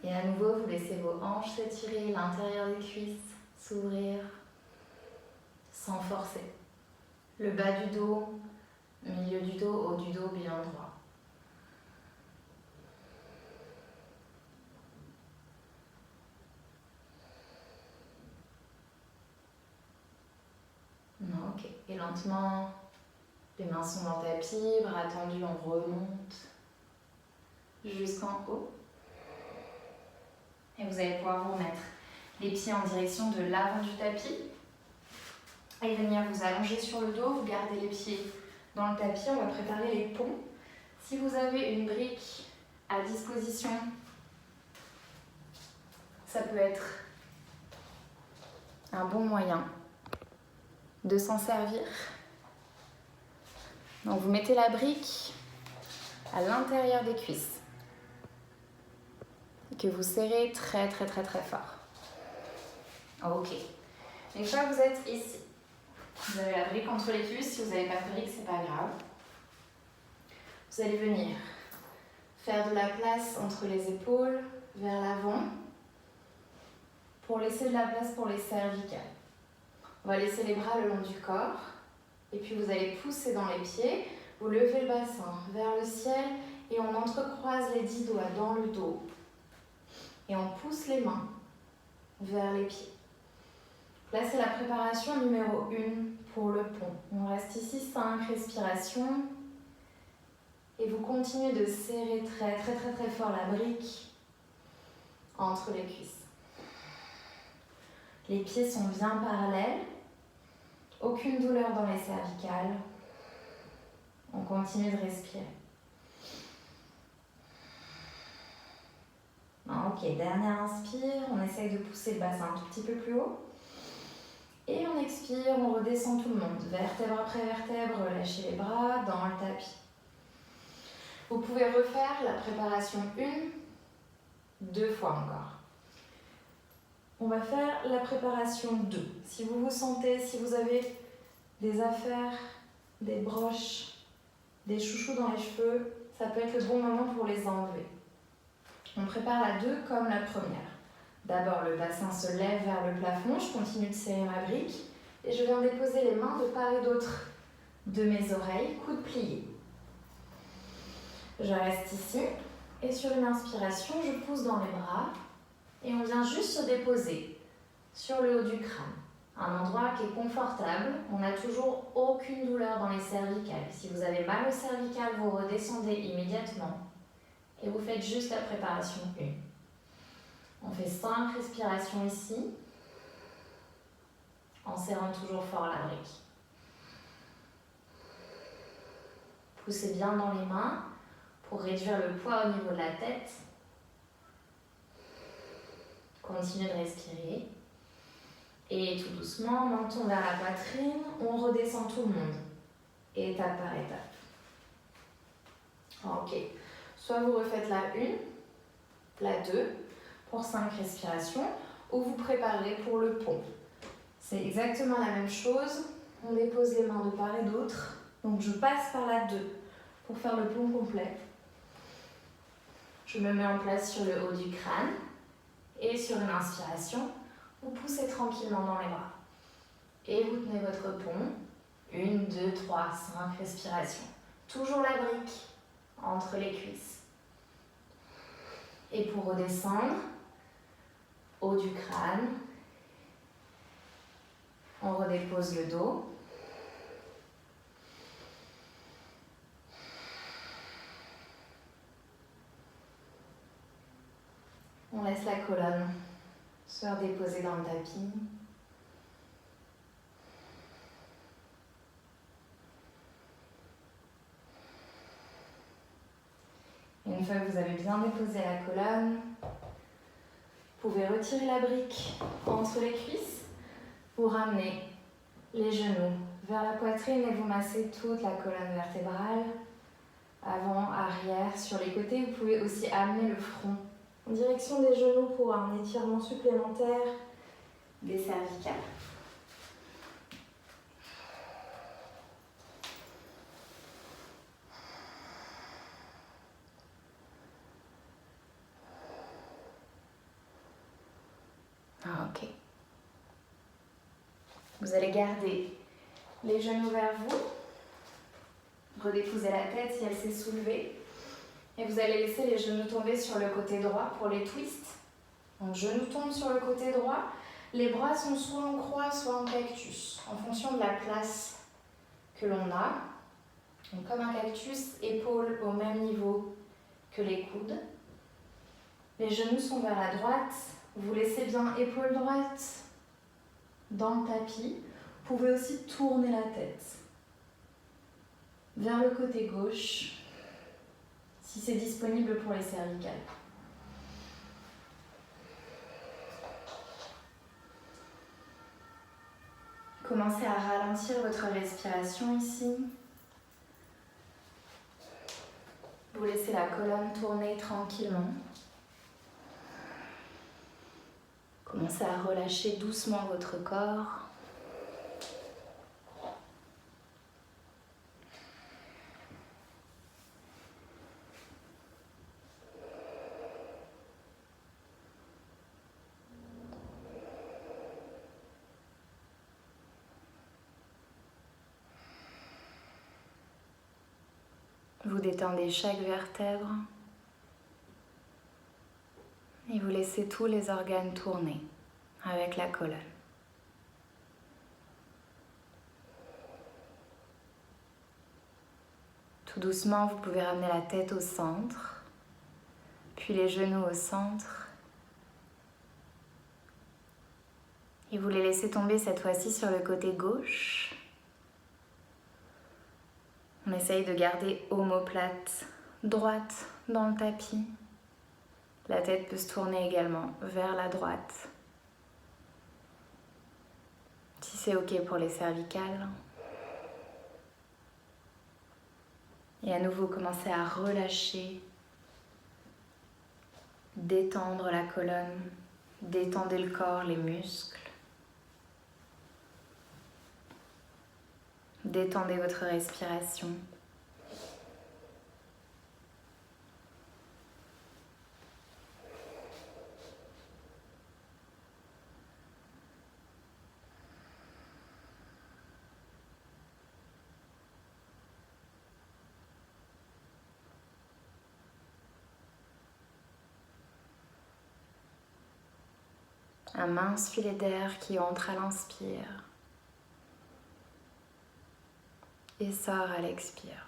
Et à nouveau, vous laissez vos hanches s'étirer, l'intérieur des cuisses s'ouvrir sans forcer. Le bas du dos, milieu du dos, haut du dos bien droit. Ok. Et lentement, les mains sont dans le tapis, bras tendus, on remonte jusqu'en haut. Et vous allez pouvoir vous remettre les pieds en direction de l'avant du tapis. Et venir vous allonger sur le dos, vous gardez les pieds dans le tapis, on va préparer les ponts. Si vous avez une brique à disposition, ça peut être un bon moyen de s'en servir. Donc vous mettez la brique à l'intérieur des cuisses et que vous serrez très très très très fort. Ok. Une fois que vous êtes ici, vous avez la brique entre les cuisses. Si vous n'avez pas de brique, c'est pas grave. Vous allez venir faire de la place entre les épaules vers l'avant pour laisser de la place pour les cervicales. On va laisser les bras le long du corps et puis vous allez pousser dans les pieds. Vous levez le bassin vers le ciel et on entrecroise les 10 doigts dans le dos et on pousse les mains vers les pieds. Là, c'est la préparation numéro 1 pour le pont. On reste ici 5 respirations. Et vous continuez de serrer très très très très fort la brique entre les cuisses. Les pieds sont bien parallèles. Aucune douleur dans les cervicales. On continue de respirer. Ok, dernière inspire. On essaye de pousser le bassin un tout petit peu plus haut. Et on expire, on redescend tout le monde. Vertèbre après vertèbre, relâchez les bras dans le tapis. Vous pouvez refaire la préparation 2 fois encore. On va faire la préparation 2. Si vous vous sentez, si vous avez des affaires, des broches, des chouchous dans les cheveux, ça peut être le bon moment pour les enlever. On prépare la 2 comme la première. D'abord, le bassin se lève vers le plafond, je continue de serrer ma brique et je viens déposer les mains de part et d'autre de mes oreilles, coudes pliés. Je reste ici et sur une inspiration, je pousse dans les bras et on vient juste se déposer sur le haut du crâne. Un endroit qui est confortable, on n'a toujours aucune douleur dans les cervicales. Si vous avez mal aux cervicales, vous redescendez immédiatement et vous faites juste la préparation 1. On fait 5 respirations ici, en serrant toujours fort la brique. Poussez bien dans les mains pour réduire le poids au niveau de la tête. Continuez de respirer. Et tout doucement, menton vers la poitrine, on redescend tout le monde, étape par étape. Ok, soit vous refaites la 1, la 2, pour 5 respirations, ou vous préparez pour le pont. C'est exactement la même chose. On dépose les mains de part et d'autre. Donc je passe par la 2 pour faire le pont complet. Je me mets en place sur le haut du crâne. Et sur une inspiration, vous poussez tranquillement dans les bras. Et vous tenez votre pont. 1, 2, 3, 5 respirations. Toujours la brique entre les cuisses. Et pour redescendre, haut du crâne, on redépose le dos. On laisse la colonne se redéposer dans le tapis. Une fois que vous avez bien déposé la colonne, vous pouvez retirer la brique entre les cuisses. Vous ramenez les genoux vers la poitrine et vous massez toute la colonne vertébrale, avant, arrière, sur les côtés. Vous pouvez aussi amener le front en direction des genoux pour un étirement supplémentaire des cervicales. Ok. Vous allez garder les genoux vers vous. Redépousez la tête si elle s'est soulevée. Et vous allez laisser les genoux tomber sur le côté droit pour les twists. Donc genoux tombent sur le côté droit. Les bras sont soit en croix, soit en cactus, en fonction de la place que l'on a. Donc comme un cactus, épaules au même niveau que les coudes. Les genoux sont vers la droite. Vous laissez bien épaule droite dans le tapis. Vous pouvez aussi tourner la tête vers le côté gauche, si c'est disponible pour les cervicales. Commencez à ralentir votre respiration ici. Vous laissez la colonne tourner tranquillement. Commencez à relâcher doucement votre corps. Vous détendez chaque vertèbre et vous laissez tous les organes tourner avec la colonne. Tout doucement, vous pouvez ramener la tête au centre, puis les genoux au centre. Et vous les laissez tomber cette fois-ci sur le côté gauche. On essaye de garder omoplate droite dans le tapis. La tête peut se tourner également vers la droite. Si c'est OK pour les cervicales. Et à nouveau, commencez à relâcher, détendre la colonne, détendez le corps, les muscles. Détendez votre respiration. Un mince filet d'air qui entre à l'inspire et sort à l'expire.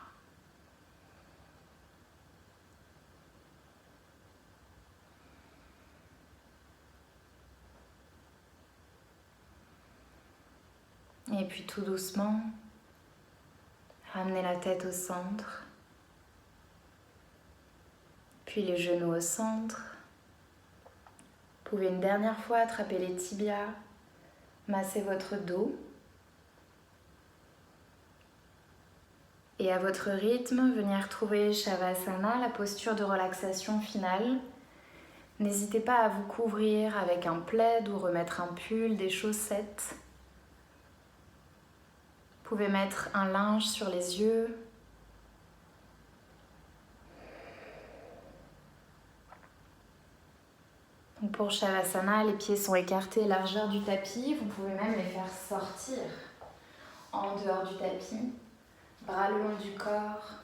Et puis tout doucement, ramenez la tête au centre, puis les genoux au centre. Vous pouvez une dernière fois attraper les tibias, masser votre dos. Et à votre rythme, venir trouver Shavasana, la posture de relaxation finale. N'hésitez pas à vous couvrir avec un plaid ou remettre un pull, des chaussettes. Vous pouvez mettre un linge sur les yeux. Donc pour Shavasana, les pieds sont écartés largeur du tapis. Vous pouvez même les faire sortir en dehors du tapis. Bras le long du corps.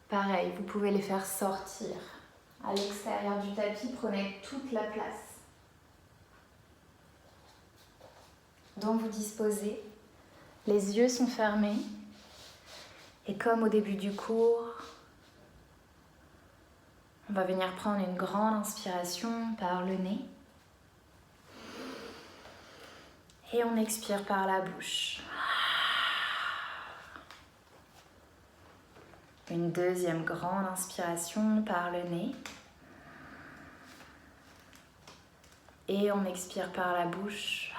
Pareil, vous pouvez les faire sortir. À l'extérieur du tapis, prenez toute la place. Donc vous disposez. Les yeux sont fermés. Et comme au début du cours, on va venir prendre une grande inspiration par le nez. Et on expire par la bouche. Une deuxième grande inspiration par le nez. Et on expire par la bouche.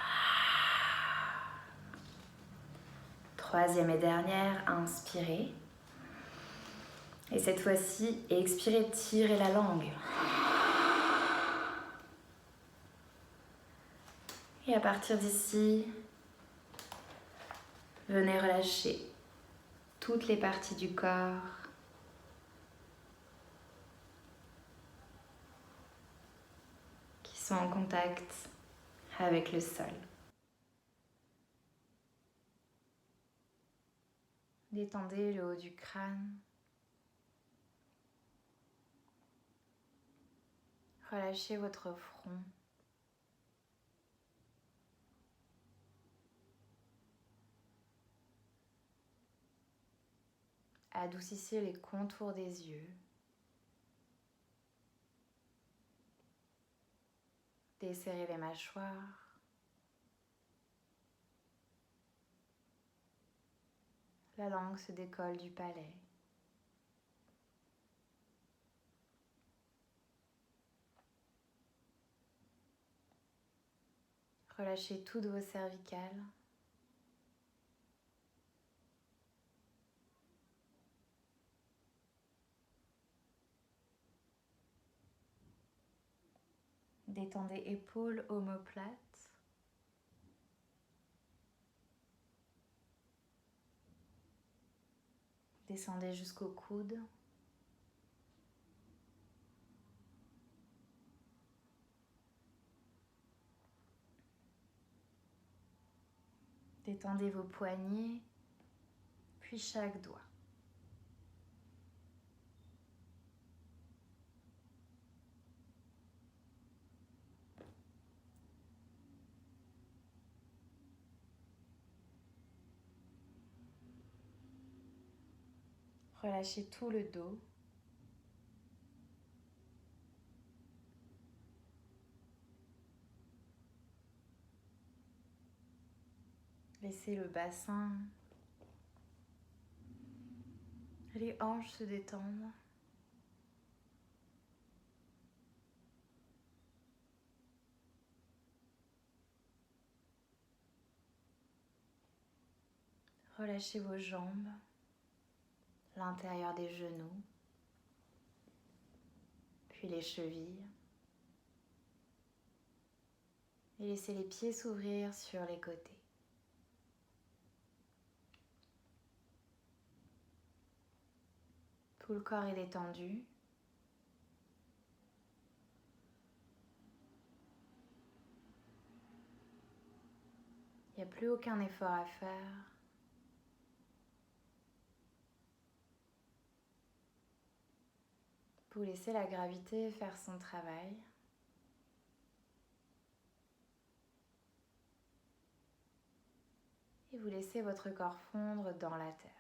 Troisième et dernière, inspirez. Et cette fois-ci, expirez, tirez la langue. Et à partir d'ici, venez relâcher toutes les parties du corps. Qui sont en contact avec le sol. Détendez le haut du crâne. Relâchez votre front. Adoucissez les contours des yeux. Desserrez les mâchoires. La langue se décolle du palais. Relâchez toutes vos cervicales. Détendez épaules, omoplates. Descendez jusqu'au coude. Détendez vos poignets, puis chaque doigt. Relâchez tout le dos. Laissez le bassin, les hanches se détendre. Relâchez vos jambes, l'intérieur des genoux, puis les chevilles. Et laissez les pieds s'ouvrir sur les côtés. Tout le corps est détendu. Il n'y a plus aucun effort à faire. Vous laissez la gravité faire son travail. Et vous laissez votre corps fondre dans la terre.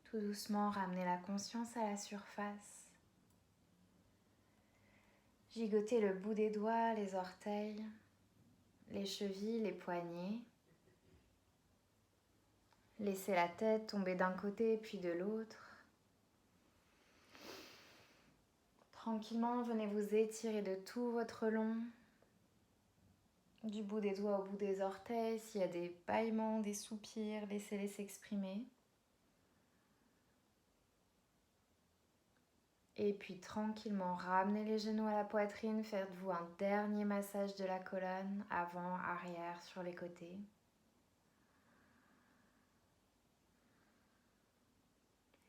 Tout doucement, ramenez la conscience à la surface. Gigotez le bout des doigts, les orteils, les chevilles, les poignets. Laissez la tête tomber d'un côté puis de l'autre. Tranquillement, venez vous étirer de tout votre long, du bout des doigts au bout des orteils. S'il y a des bâillements, des soupirs, laissez-les s'exprimer. Et puis tranquillement, ramenez les genoux à la poitrine, faites-vous un dernier massage de la colonne, avant, arrière, sur les côtés.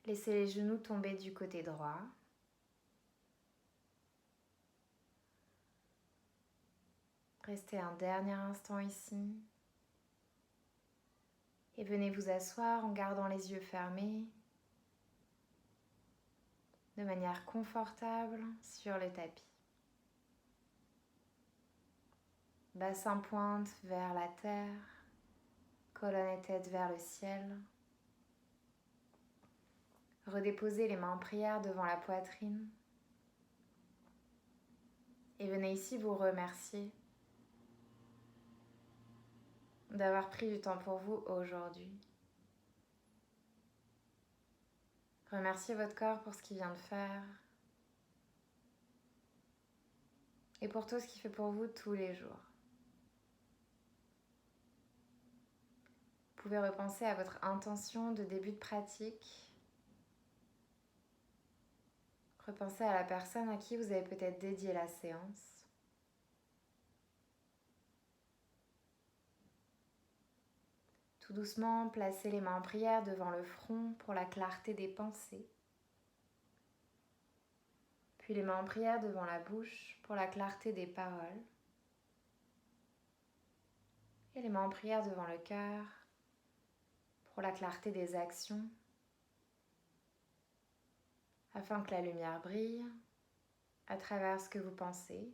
Laissez les genoux tomber du côté droit. Restez un dernier instant ici. Et venez vous asseoir en gardant les yeux fermés, de manière confortable sur le tapis. Bassin pointe vers la terre, colonne et tête vers le ciel. Redéposez les mains en prière devant la poitrine. Et venez ici vous remercier d'avoir pris du temps pour vous aujourd'hui. Remerciez votre corps pour ce qu'il vient de faire et pour tout ce qu'il fait pour vous tous les jours. Vous pouvez repenser à votre intention de début de pratique. Repensez à la personne à qui vous avez peut-être dédié la séance. Tout doucement, placez les mains en prière devant le front pour la clarté des pensées. Puis les mains en prière devant la bouche pour la clarté des paroles. Et les mains en prière devant le cœur pour la clarté des actions, afin que la lumière brille à travers ce que vous pensez,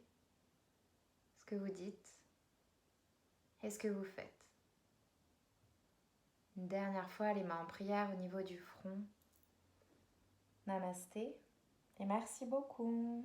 ce que vous dites et ce que vous faites. Une dernière fois, les mains en prière au niveau du front. Namasté et merci beaucoup.